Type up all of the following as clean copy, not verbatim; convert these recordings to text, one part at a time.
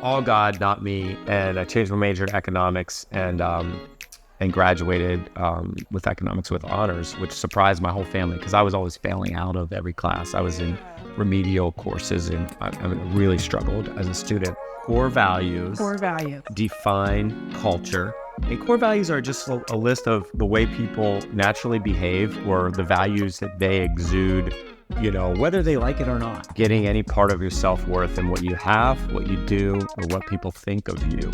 All God, not me. And I changed my major to economics and graduated with economics with honors, which surprised my whole family because I was always failing out of every class. I was in remedial courses and I really struggled as a student. Core values. Core value. Define culture. And core values are just a list of the way people naturally behave or the values that they exude, whether they like it or not. Getting any part of your self-worth in what you have, what you do, or what people think of you.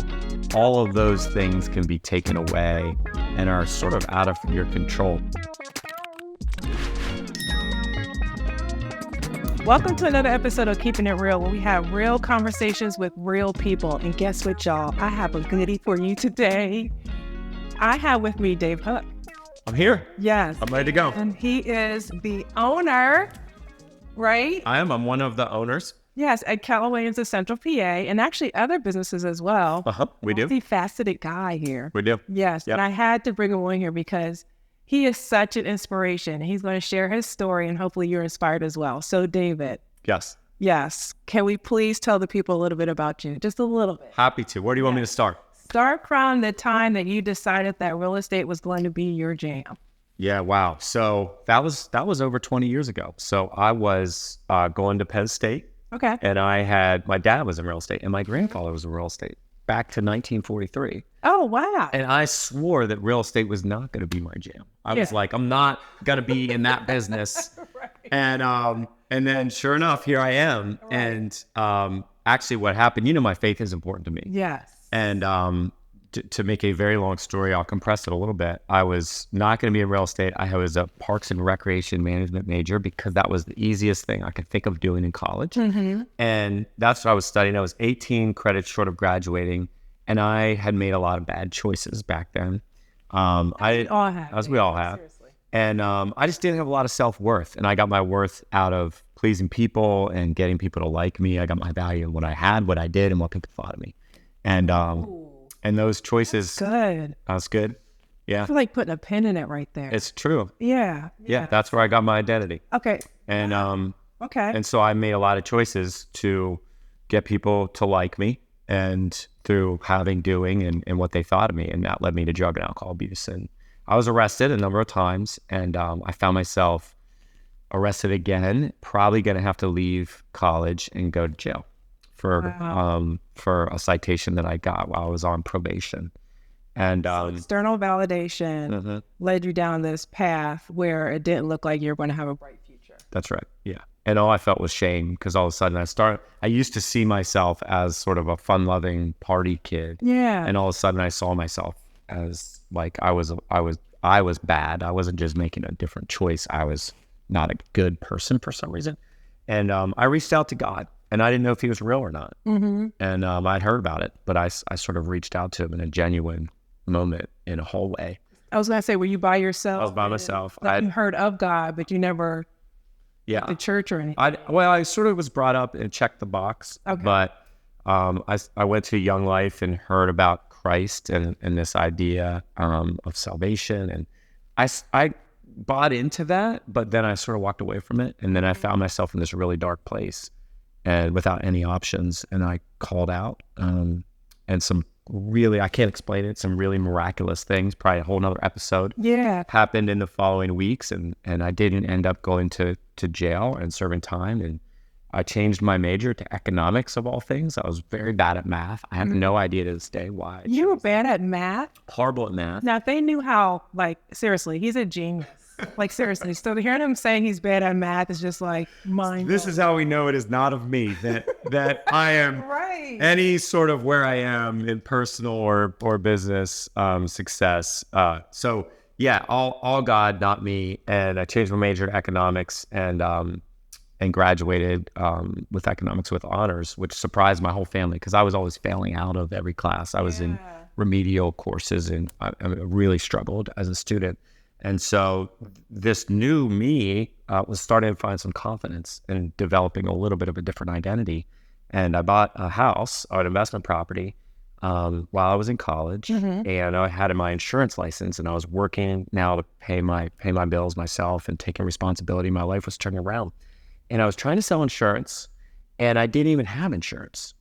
All of those things can be taken away and are sort of out of your control. Welcome to another episode of Keeping It Real, where we have real conversations with real people. And guess what, y'all? I have a goodie for you today. I have with me Dave Hooke. I'm here. Yes. I'm ready to go. And he is the owner, right? I am. I'm one of the owners. Yes, at Callaway's of Central PA, and actually other businesses as well. We do. Multifaceted guy here. We do. Yes, Yep. And I had to bring him on here because he is such an inspiration. He's going to share his story, and hopefully you're inspired as well. So, David. Yes. Can we please tell the people a little bit about you? Just a little bit. Happy to. Where do you want me to start? Start from the time that you decided that real estate was going to be your jam. Yeah, wow. So that was over 20 years ago. So I was going to Penn State. Okay. And my dad was in real estate and my grandfather was in real estate back to 1943. Oh, wow. And I swore that real estate was not going to be my jam. I was like, I'm not going to be in that business. Right. And then sure enough, here I am. Right. And actually what happened, my faith is important to me. Yes. And to make a very long story, I'll compress it a little bit. I was not going to be in real estate. I was a Parks and Recreation Management major because that was the easiest thing I could think of doing in college. Mm-hmm. And that's what I was studying. I was 18 credits short of graduating, and I had made a lot of bad choices back then. We all have. Seriously. And I just didn't have a lot of self-worth, and I got my worth out of pleasing people and getting people to like me. I got my value in what I had, what I did, and what people thought of me. And those choices. That's good. That's good. Yeah. I feel like putting a pin in it right there. It's true. Yeah. That's where I got my identity. Okay. And okay. And so I made a lot of choices to get people to like me and through doing and what they thought of me. And that led me to drug and alcohol abuse. And I was arrested a number of times, and I found myself arrested again, probably going to have to leave college and go to jail for a citation that I got while I was on probation. And so external validation led you down this path where it didn't look like you were going to have a bright future. That's right. Yeah. And all I felt was shame because all of a sudden I used to see myself as sort of a fun-loving party kid. Yeah. And all of a sudden I saw myself as like I was bad. I wasn't just making a different choice. I was not a good person for some reason. And I reached out to God. And I didn't know if he was real or not. Mm-hmm. And I'd heard about it, but I sort of reached out to him in a genuine moment in a hallway. I was going to say, were you by yourself? I was by myself. You heard of God, but you never went to church or anything? I sort of was brought up and checked the box. Okay. But I went to Young Life and heard about Christ and this idea of salvation. And I bought into that, but then I sort of walked away from it. And then I found myself in this really dark place. And without any options, and I called out, and some really, I can't explain it, some really miraculous things, probably a whole nother episode, happened in the following weeks, and I didn't end up going to jail and serving time, and I changed my major to economics of all things. I was very bad at math. I have no idea to this day why. You were bad at math? Horrible at math. Now, if they knew how, seriously, he's a genius. Seriously. So hearing him saying he's bad at math is just mind-blowing. This is how we know it is not of me, that I am right. Any sort of where I am in personal or business success. So yeah, all God, not me. And I changed my major to economics and graduated with economics with honors, which surprised my whole family because I was always failing out of every class. I was in remedial courses and I really struggled as a student. And so this new me was starting to find some confidence and developing a little bit of a different identity. And I bought a house, an investment property, while I was in college. Mm-hmm. And I had my insurance license, and I was working now to pay my bills myself and taking responsibility. My life was turning around. And I was trying to sell insurance, and I didn't even have insurance.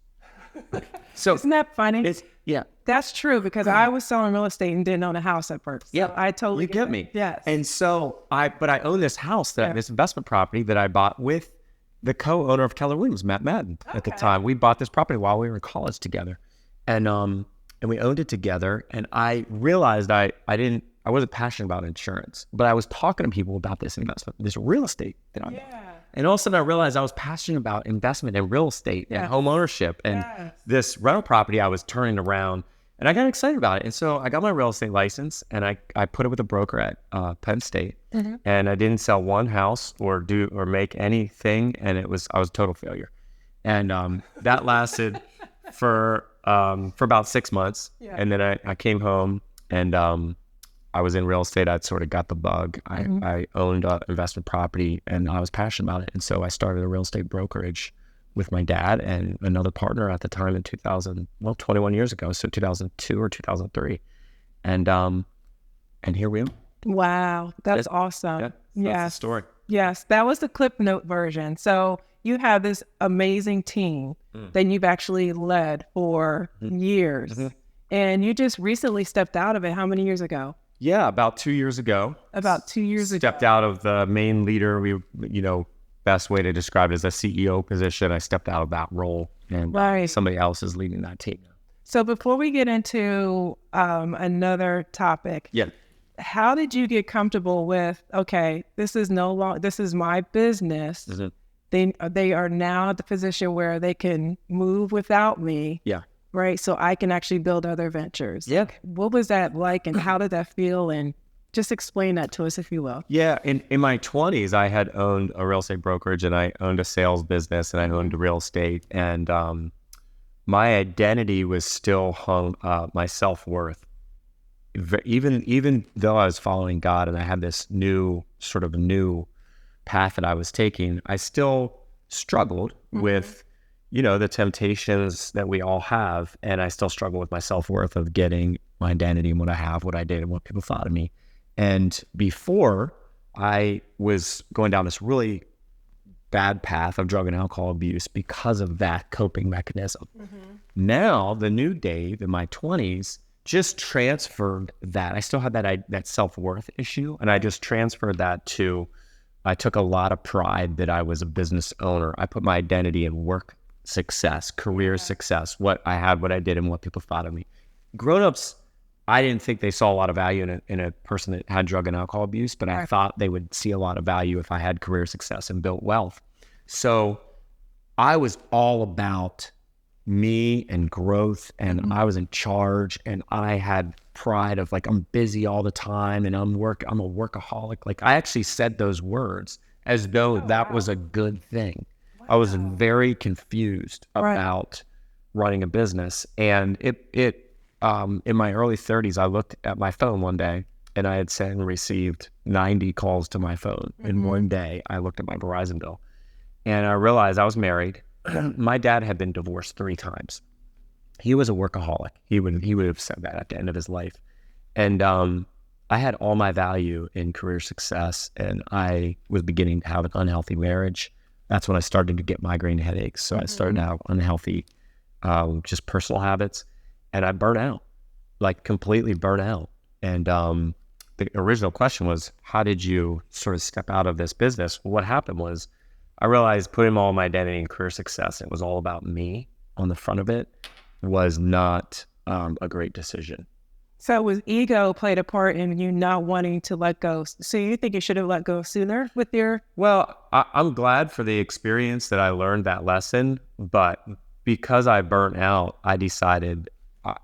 So Isn't that funny? yeah. That's true because I was selling real estate and didn't own a house at first. Yeah, So I totally you get me. Yes. And so I own this house, this investment property that I bought with the co-owner of Keller Williams, Matt Madden, at the time. We bought this property while we were in college together, and we owned it together. And I realized I wasn't passionate about insurance, but I was talking to people about this investment, this real estate that I bought. And all of a sudden I realized I was passionate about investment in real estate and home ownership, and this rental property I was turning around. And I got excited about it. And so I got my real estate license and I put it with a broker at Penn State. And I didn't sell one house or make anything. And I was a total failure. And that lasted for about 6 months. And then I came home and I was in real estate. I'd sort of got the bug. I owned an investment property and I was passionate about it. And so I started a real estate brokerage with my dad and another partner at the time in 21 years ago, so 2002 or 2003, and here we are. Wow, that's awesome. Yeah, that's the story. Yes, that was the Clip Note version. So you have this amazing team that you've actually led for years, and you just recently stepped out of it. How many years ago? Yeah, about 2 years ago. About 2 years ago. Stepped out of the main leader. Best way to describe it is a CEO position. I stepped out of that role, and somebody else is leading that team. So before we get into another topic, how did you get comfortable with, okay, this is my business. They are now at the position where they can move without me. Right. So I can actually build other ventures. What was that like and how did that feel? And just explain that to us, if you will. Yeah. In my 20s, I had owned a real estate brokerage and I owned a sales business and I owned real estate. And my identity was still hung, my self-worth. Even though I was following God and I had this new path that I was taking, I still struggled with, the temptations that we all have. And I still struggle with my self-worth of getting my identity and what I have, what I did and what people thought of me. And before I was going down this really bad path of drug and alcohol abuse because of that coping mechanism. Now, the new Dave in my 20s just transferred that. I still had that self-worth issue, and I just transferred that to, I took a lot of pride that I was a business owner. I put my identity in work success, career success, what I had, what I did, and what people thought of me. Grown-ups, I didn't think they saw a lot of value in a person that had drug and alcohol abuse, but I thought they would see a lot of value if I had career success and built wealth. So I was all about me and growth, and I was in charge, and I had pride of I'm busy all the time and I'm a workaholic. I actually said those words as though that was a good thing. I was very confused about running a business, and in my early 30s, I looked at my phone one day and I had sent and received 90 calls to my phone in one day. I looked at my Verizon bill and I realized I was married. My dad had been divorced 3 times. He was a workaholic. He would have said that at the end of his life. And I had all my value in career success, and I was beginning to have an unhealthy marriage. That's when I started to get migraine headaches. So I started to have unhealthy, just personal habits. And I burnt out, completely burnt out. And the original question was, how did you sort of step out of this business? Well, what happened was I realized putting all my identity in career success, it was all about me on the front of it, was not a great decision. So was ego played a part in you not wanting to let go? So you think you should have let go sooner with your... Well, I'm glad for the experience that I learned that lesson, but because I burnt out, I decided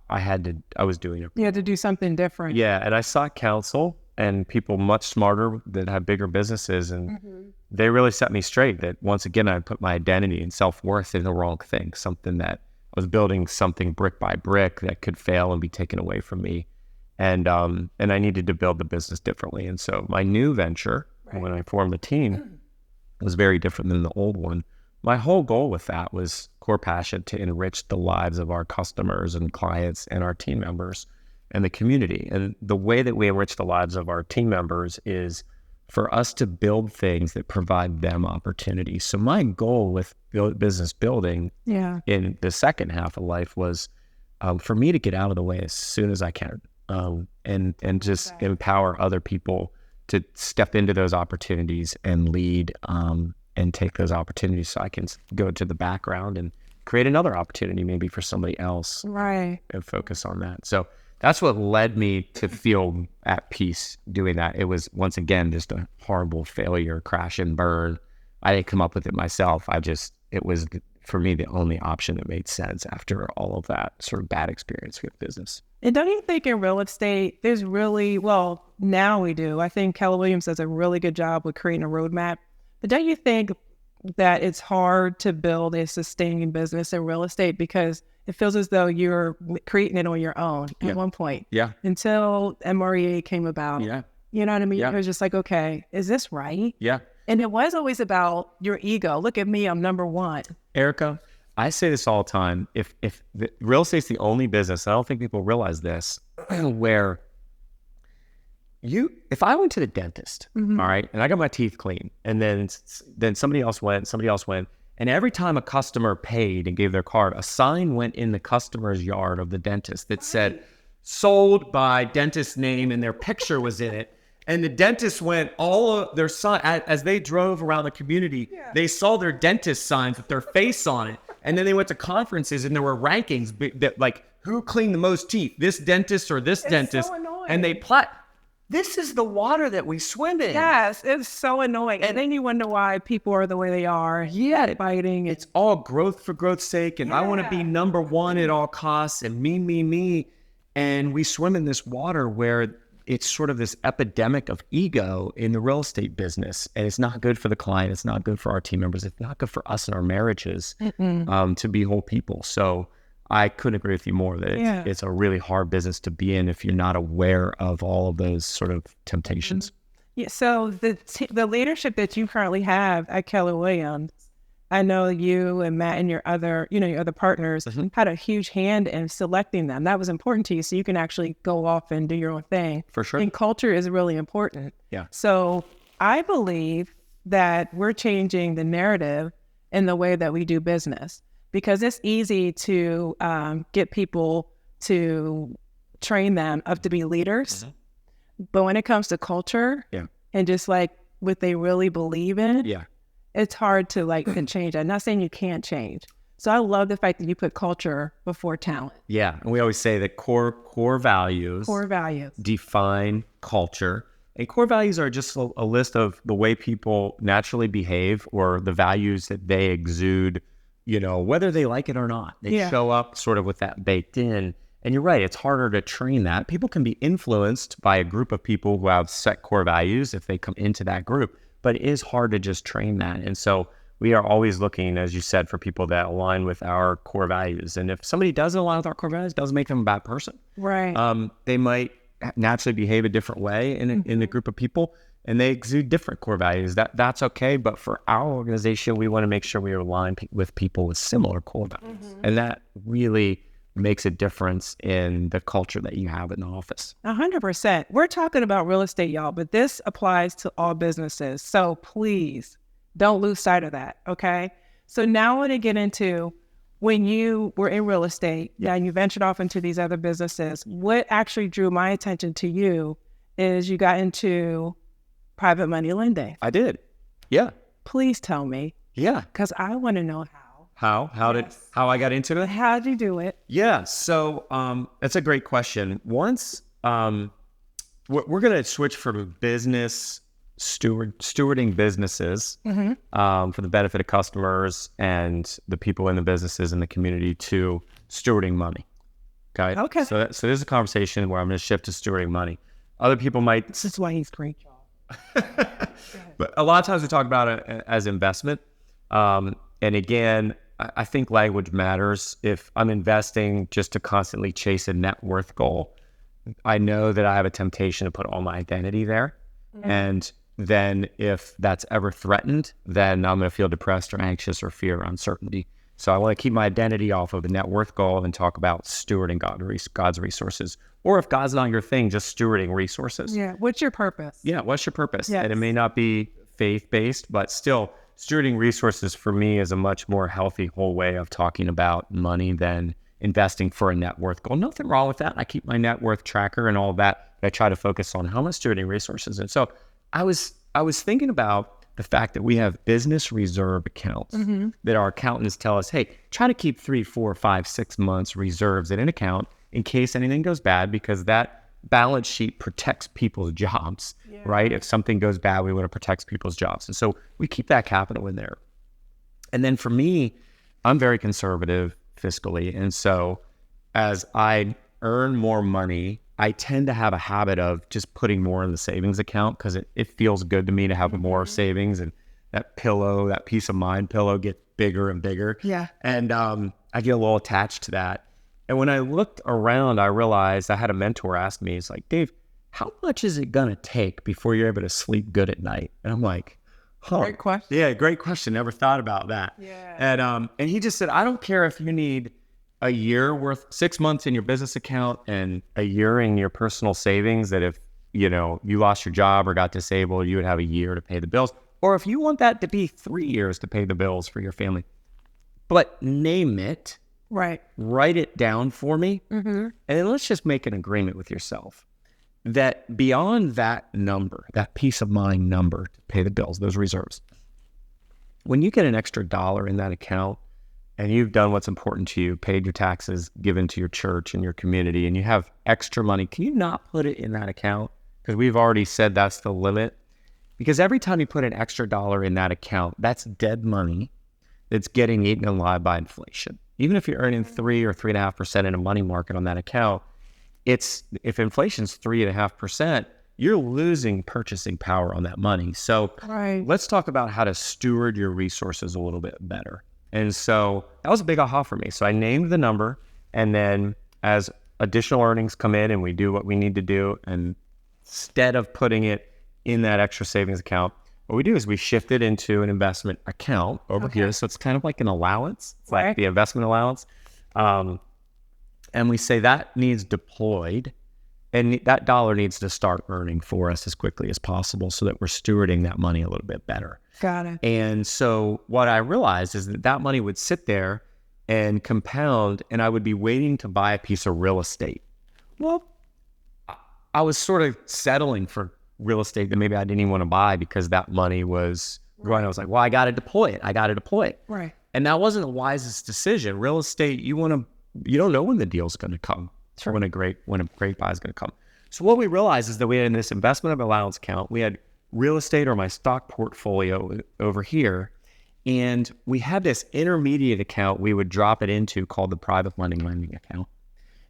I was doing it. You had to do something different. Yeah, and I sought counsel and people much smarter that have bigger businesses, and they really set me straight that once again, I put my identity and self-worth in the wrong thing, something that I was building something brick by brick that could fail and be taken away from me. And I needed to build the business differently. And so my new venture, when I formed the team, was very different than the old one. My whole goal with that was core passion to enrich the lives of our customers and clients and our team members and the community. And the way that we enrich the lives of our team members is for us to build things that provide them opportunities. So my goal with business building in the second half of life was for me to get out of the way as soon as I can, and just empower other people to step into those opportunities and lead and take those opportunities, so I can go to the background and create another opportunity maybe for somebody else, and focus on that. So that's what led me to feel at peace doing that. It was, once again, just a horrible failure, crash and burn. I didn't come up with it myself. It was, for me, the only option that made sense after all of that sort of bad experience with business. And don't you think in real estate, there's really, well, now we do. I think Keller Williams does a really good job with creating a roadmap. But don't you think that it's hard to build a sustaining business in real estate because it feels as though you're creating it on your own at one point? Yeah. Until MREA came about. Yeah. You know what I mean? Yeah. It was just like, okay, is this right? Yeah. And it was always about your ego. Look at me, I'm number one. Erica, I say this all the time. If the real estate's the only business, I don't think people realize this, where if I went to the dentist, all right, and I got my teeth cleaned, and then somebody else went, and every time a customer paid and gave their card, a sign went in the customer's yard of the dentist that said, sold by dentist name, and their picture was in it. And the dentist went, all of their sign, as they drove around the community, they saw their dentist signs with their face on it. And then they went to conferences and there were rankings that, like, who cleaned the most teeth, this dentist or this dentist. So annoying. And they this is the water that we swim in. Yes, it's so annoying. And then you wonder why people are the way they are. Yeah. Fighting. It's all growth for growth's sake. And I want to be number one at all costs, and me. And we swim in this water where it's sort of this epidemic of ego in the real estate business. And it's not good for the client. It's not good for our team members. It's not good for us and our marriages to be whole people. So I couldn't agree with you more that it's a really hard business to be in if you're not aware of all of those sort of temptations. Yeah. So the leadership that you currently have at Keller Williams, I know you and Matt and your other partners had a huge hand in selecting them. That was important to you, so you can actually go off and do your own thing. For sure. And culture is really important. Yeah. So I believe that we're changing the narrative in the way that we do business, because it's easy to get people to train them up to be leaders. But when it comes to culture and just like what they really believe in, it's hard to change. I'm not saying you can't change. So I love the fact that you put culture before talent. Yeah. And we always say that core values define culture. And core values are just a list of the way people naturally behave, or the values that they exude, whether they like it or not. They show up sort of with that baked in. And you're right, it's harder to train that. People can be influenced by a group of people who have set core values if they come into that group. But it is hard to just train that. And so we are always looking, as you said, for people that align with our core values. And if somebody doesn't align with our core values, it doesn't make them a bad person. Right. They might naturally behave a different way in a group of people, and they exude different core values. That's okay. But for our organization, we want to make sure we align with people with similar core values. And that really makes a difference in the culture that you have in the office. 100%. We're talking about real estate, y'all, but this applies to all businesses. So please don't lose sight of that. Okay. So now I want to get into when you were in real estate and you ventured off into these other businesses. What actually drew my attention to you is you got into private money lending. I did. Yeah. Please tell me. Yeah. Because I want to know how. How I got into it? How'd you do it? Yeah. So that's a great question. Once we're going to switch from business stewarding businesses for the benefit of customers and the people in the businesses and the community to stewarding money. Okay. So this is a conversation where I'm going to shift to stewarding money. Other people might. This is why he's great, y'all. But a lot of times we talk about it as investment. And again, I think language matters. If I'm investing just to constantly chase a net worth goal, I know that I have a temptation to put all my identity there. And then if that's ever threatened, then I'm going to feel depressed or anxious or fear or uncertainty. So I want to keep my identity off of the net worth goal and talk about stewarding God's resources. Or if God's not your thing, just stewarding resources. Yeah. What's your purpose? Yeah. What's your purpose? Yes. And it may not be faith-based, but still stewarding resources for me is a much more healthy whole way of talking about money than investing for a net worth goal. Nothing wrong with that. I keep my net worth tracker and all of that. I try to focus on how much stewarding resources. And so I was thinking about the fact that we have business reserve accounts that our accountants tell us, hey, try to keep 3, 4, 5, 6 months reserves in an account in case anything goes bad, because that balance sheet protects people's jobs, right? If something goes bad, we want to protect people's jobs. And so we keep that capital in there. And then for me, I'm very conservative fiscally. And so as I earn more money, I tend to have a habit of just putting more in the savings account because it feels good to me to have more savings, and that peace of mind pillow gets bigger and bigger. Yeah. And I get a little attached to that. And when I looked around, I realized I had a mentor ask me, he's like, Dave, how much is it going to take before you're able to sleep good at night? And I'm like, Great question. Yeah, great question. Never thought about that. Yeah. And he just said, I don't care if you need a year worth, 6 months in your business account and a year in your personal savings, that if, you lost your job or got disabled, you would have a year to pay the bills. Or if you want that to be 3 years to pay the bills for your family, but name it, Right. write it down for me. And then let's just make an agreement with yourself that beyond that number, that peace of mind number to pay the bills, those reserves, when you get an extra dollar in that account and you've done what's important to you, paid your taxes, given to your church and your community, and you have extra money, can you not put it in that account? Because we've already said that's the limit. Because every time you put an extra dollar in that account, that's dead money that's getting eaten alive by inflation. Even if you're earning 3 or 3.5% in a money market on that account, if inflation's 3.5%, you're losing purchasing power on that money. So let's talk about how to steward your resources a little bit better. And so that was a big aha for me. So I named the number, and then as additional earnings come in and we do what we need to do, and instead of putting it in that extra savings account, what we do is we shift it into an investment account over here. So it's kind of like an allowance. It's like the investment allowance. And we say that needs deployed, and that dollar needs to start earning for us as quickly as possible so that we're stewarding that money a little bit better. Got it. And so what I realized is that money would sit there and compound, and I would be waiting to buy a piece of real estate. Well, I was sort of settling for real estate that maybe I didn't even want to buy because that money was growing. I was like, well, I got to deploy it. Right. And that wasn't the wisest decision. Real estate, you don't know when the deal's going to come, or when a great buy is going to come. So what we realized is that we had in this investment allowance account, we had real estate or my stock portfolio over here, and we had this intermediate account we would drop it into called the private lending account.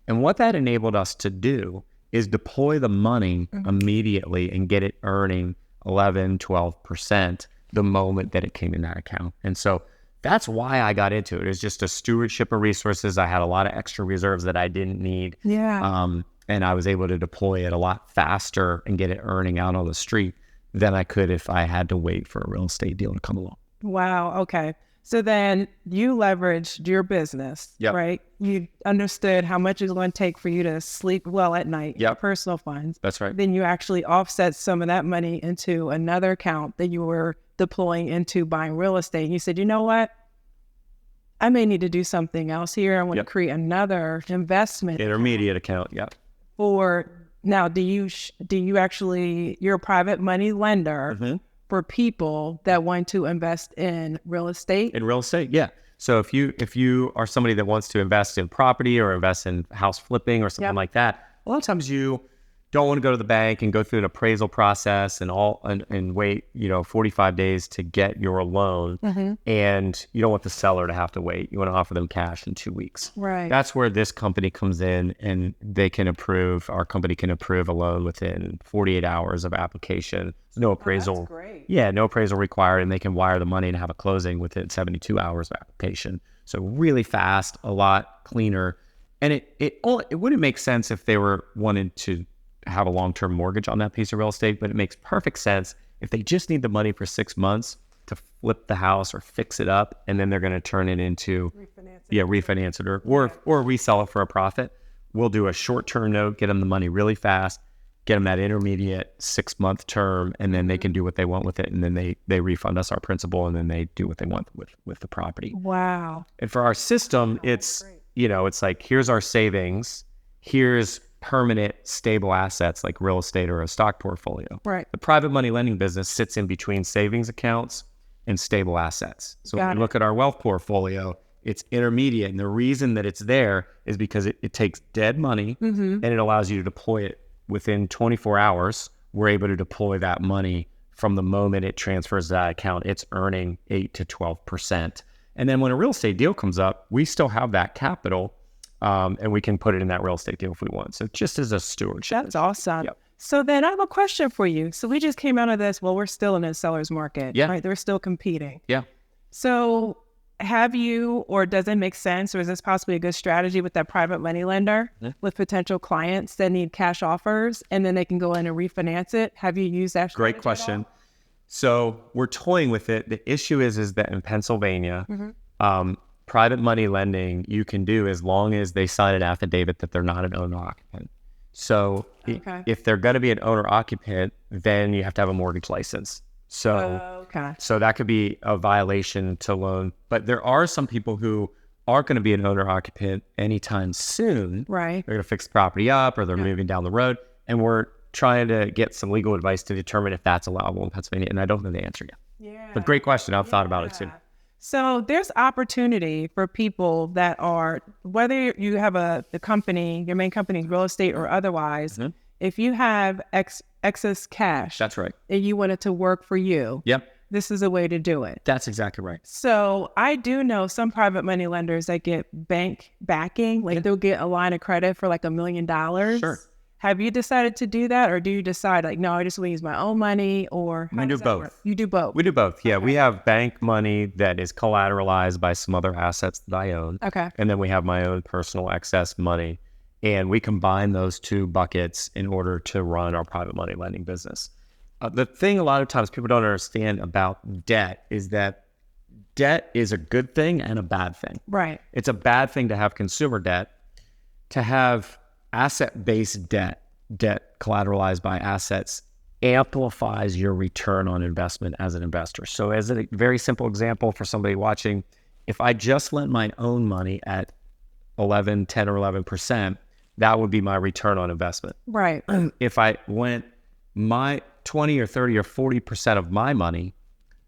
And what that enabled us to do is deploy the money immediately and get it earning 11, 12% the moment that it came in that account. And so that's why I got into it. It was just a stewardship of resources. I had a lot of extra reserves that I didn't need. Yeah. And I was able to deploy it a lot faster and get it earning out on the street than I could if I had to wait for a real estate deal to come along. Wow. Okay. So then you leveraged your business, right? You understood how much it's going to take for you to sleep well at night, your personal funds. That's right. Then you actually offset some of that money into another account that you were deploying into buying real estate. And you said, you know what? I may need to do something else here. I want to create another investment intermediate account. For now, do you actually, you're a private money lender for people that want to invest in real estate? In real estate, yeah. So if you are somebody that wants to invest in property or invest in house flipping or something like that, a lot of times you don't want to go to the bank and go through an appraisal process and wait 45 days to get your loan, and you don't want the seller to have to wait. You want to offer them cash in 2 weeks. Right. That's where this company comes in, and our company can approve a loan within 48 hours of application. There's no appraisal. That's great. Yeah, no appraisal required, and they can wire the money and have a closing within 72 hours of application. So really fast, a lot cleaner. And it wouldn't make sense if they were wanting to have a long-term mortgage on that piece of real estate, but it makes perfect sense if they just need the money for 6 months to flip the house or fix it up, and then they're going to turn it into refinance it or resell it for a profit. We'll do a short-term note, get them the money really fast, get them that intermediate 6-month term, and then they can do what they want with it, and then they refund us our principal, and then they do what they want with the property. Wow. And for our system, it's it's like, here's our savings, here's permanent stable assets like real estate or a stock portfolio. Right. The private money lending business sits in between savings accounts and stable assets. So when we look at our wealth portfolio, it's intermediate, and the reason that it's there is because it takes dead money and it allows you to deploy it within 24 hours. We're able to deploy that money from the moment it transfers to that account. It's earning 8 to 12%. And then when a real estate deal comes up, we still have that capital, and we can put it in that real estate deal if we want. So just as a stewardship. That's awesome. Yep. So then I have a question for you. So we just came out of this. Well, we're still in a seller's market, right? They're still competing. Yeah. So have you, or does it make sense, or is this possibly a good strategy with that private money lender with potential clients that need cash offers, and then they can go in and refinance it? Have you used that strategy? Great question. So we're toying with it. The issue is that in Pennsylvania, private money lending you can do as long as they sign an affidavit that they're not an owner occupant. So if they're going to be an owner occupant, then you have to have a mortgage license. So so that could be a violation to loan. But there are some people who aren't going to be an owner occupant anytime soon. Right. They're going to fix the property up, or they're moving down the road. And we're trying to get some legal advice to determine if that's allowable in Pennsylvania. And I don't know the answer yet. Yeah. But great question. I've thought about it too. So there's opportunity for people that are, whether you have the company, your main company is real estate or otherwise, if you have excess cash. That's right. And you want it to work for you. Yep. This is a way to do it. That's exactly right. So I do know some private money lenders that get bank backing, like they'll get a line of credit for like $1 million. Sure. Have you decided to do that, or do you decide like, no, I just want to use my own money, or we do both? Work? You do both. We do both. Yeah. We have bank money that is collateralized by some other assets that I own. Okay. And then we have my own personal excess money, and we combine those two buckets in order to run our private money lending business. The thing a lot of times people don't understand about debt is that debt is a good thing and a bad thing. Right. It's a bad thing to have consumer debt. To have asset-based debt collateralized by assets amplifies your return on investment as an investor. So as a very simple example for somebody watching, if I just lent my own money at 10 or 11%, that would be my return on investment. Right. If I lent my 20 or 30 or 40% of my money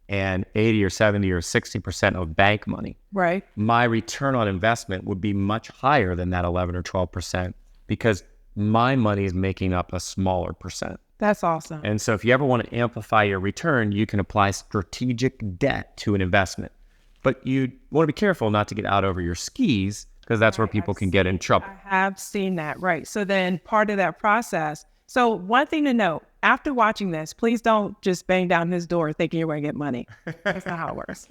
and 80 or 70 or 60% of bank money, right, my return on investment would be much higher than that 11 or 12%, because my money is making up a smaller percent. That's awesome. And so if you ever want to amplify your return, you can apply strategic debt to an investment. But you want to be careful not to get out over your skis, because that's where people can get in trouble. I have seen that, right. So then part of that process. So one thing to note, after watching this, please don't just bang down his door thinking you're going to get money. That's not how it works.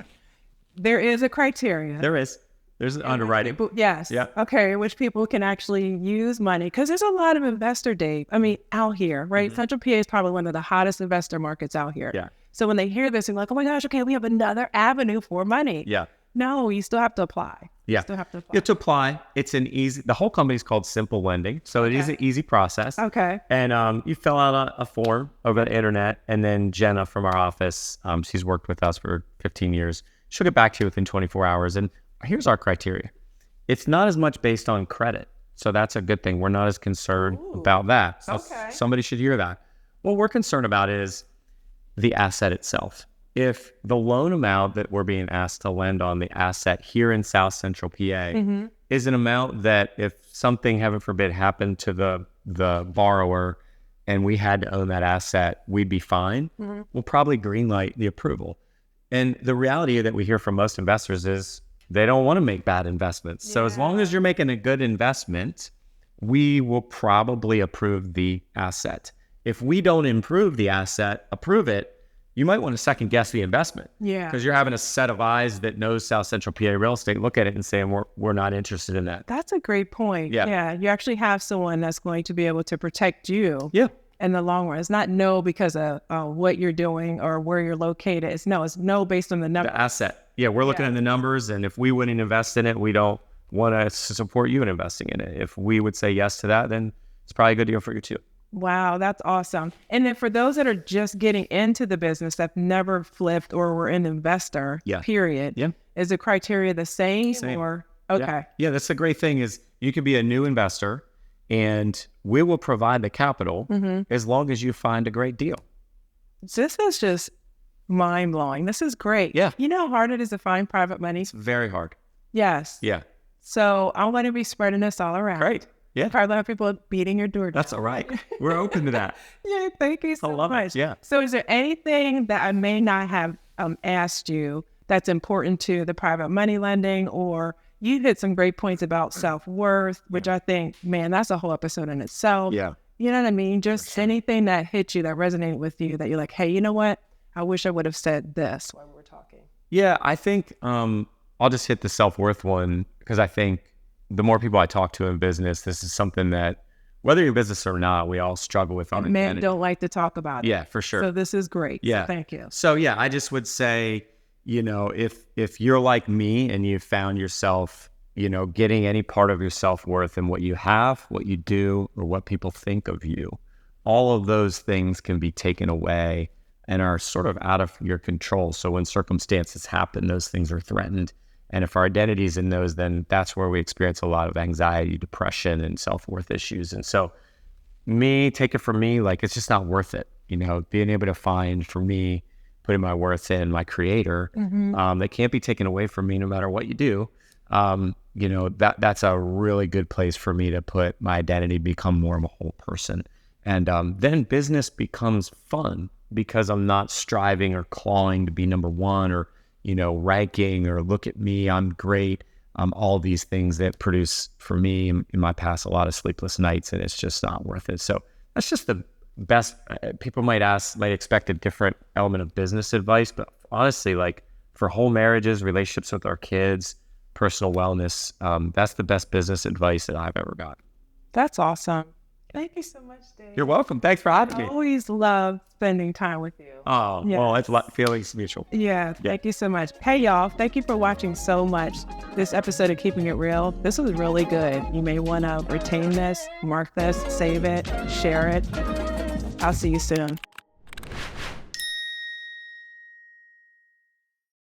There is a criteria. There's an underwriting. Yes. Yeah. Okay. Which people can actually use money, because there's a lot of investor day. I mean, out here, right? Mm-hmm. Central PA is probably one of the hottest investor markets out here. Yeah. So when they hear this, they're like, oh my gosh, okay, we have another avenue for money. Yeah. No, you still have to apply. Yeah. You still have to apply. You have to apply. It's the whole company is called Simple Lending. So it is an easy process. Okay. And you fill out a form over the internet, and then Jenna from our office, she's worked with us for 15 years. She'll get back to you within 24 hours. And here's our criteria. It's not as much based on credit. So that's a good thing. We're not as concerned about that. So somebody should hear that. What we're concerned about is the asset itself. If the loan amount that we're being asked to lend on the asset here in South Central PA is an amount that if something, heaven forbid, happened to the borrower and we had to own that asset, we'd be fine, we'll probably greenlight the approval. And the reality that we hear from most investors is they don't want to make bad investments. Yeah. So as long as you're making a good investment, we will probably approve the asset. If we don't approve it, you might want to second guess the investment. Yeah. Because you're having a set of eyes that knows South Central PA real estate look at it and saying, we're not interested in that. That's a great point. Yeah. Yeah. You actually have someone that's going to be able to protect you. Yeah. in the long run. It's not no because of what you're doing or where you're located. It's no based on the number. The asset. Yeah, we're looking at the numbers, and if we wouldn't invest in it, we don't want to support you in investing in it. If we would say yes to that, then it's probably a good deal for you too. Wow, that's awesome. And then for those that are just getting into the business that never flipped or were an investor, period, is the criteria the same? Or okay. Yeah, that's the great thing is you can be a new investor and we will provide the capital as long as you find a great deal. This is just mind-blowing. This is great. Yeah. You know how hard it is to find private money? It's very hard. Yes. Yeah. So I'm going to be spreading this all around. Great. Yeah. Probably have people beating your door down. That's all right. We're open to that. Yeah, thank you so much. It. Yeah. So is there anything that I may not have asked you that's important to the private money lending, or you hit some great points about self-worth, which I think, man, that's a whole episode in itself. Yeah. You know what I mean? Just anything that hit you, that resonated with you, that you're like, hey, you know what? I wish I would have said this while we were talking. Yeah, I think I'll just hit the self-worth one because I think the more people I talk to in business, this is something that, whether you're in business or not, we all struggle with. And men don't like to talk about it. Yeah, for sure. So this is great. Yeah. So thank you. So yeah, I just would say, you know, if you're like me and you found yourself, you know, getting any part of your self-worth in what you have, what you do, or what people think of you, all of those things can be taken away and are sort of out of your control. So when circumstances happen, those things are threatened. And if our identity is in those, then that's where we experience a lot of anxiety, depression, and self-worth issues. And so take it from me, like, it's just not worth it. You know, being able to find, for me, putting my worth in my creator, that can't be taken away from me no matter what you do. You know, that's a really good place for me to put my identity, become more of a whole person. And then business becomes fun because I'm not striving or clawing to be number one or, you know, ranking or look at me, I'm great. All these things that produce for me in my past a lot of sleepless nights, and it's just not worth it. So that's just the best. People might expect a different element of business advice, but honestly, like for whole marriages, relationships with our kids, personal wellness, that's the best business advice that I've ever got. That's awesome. Thank you so much, Dave. You're welcome. Thanks for having me. I always love spending time with you. Oh, yes. Well, it's feelings mutual. Yeah, thank you so much. Hey, y'all, thank you for watching so much this episode of Keeping It Real. This was really good. You may want to retain this, mark this, save it, share it. I'll see you soon.